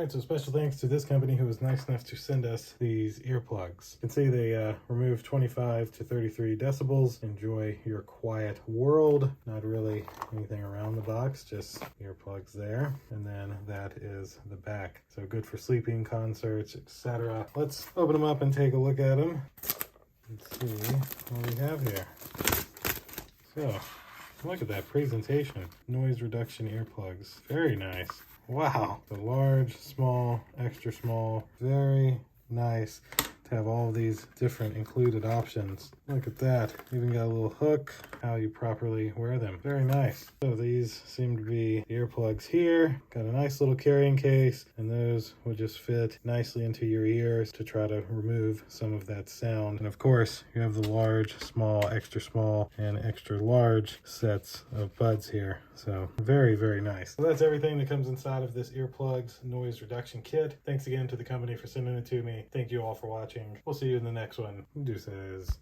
Alright, so special thanks to this company who was nice enough to send us these earplugs. You can see they remove 25 to 33 decibels. Enjoy your quiet world. Not really anything around the box, just earplugs there. And then that is the back. So good for sleeping, concerts, etc. Let's open them up and take a look at them. Let's see what we have here. So, look at that presentation. Noise reduction earplugs. Very nice. Wow. The large, small, extra small. Very nice to have all of these different included options. Look at that. Even got a little hook, how you properly wear them. Very nice. So these seem to be the earplugs here. Got a nice little carrying case, and those would just fit nicely into your ears to try to remove some of that sound. And of course, you have the large, small, and extra large sets of buds here. So very, very nice. So that's everything that comes inside of this earplugs noise reduction kit. Thanks again to the company for sending it to me. Thank you all for watching. We'll see you in the next one. Deuces.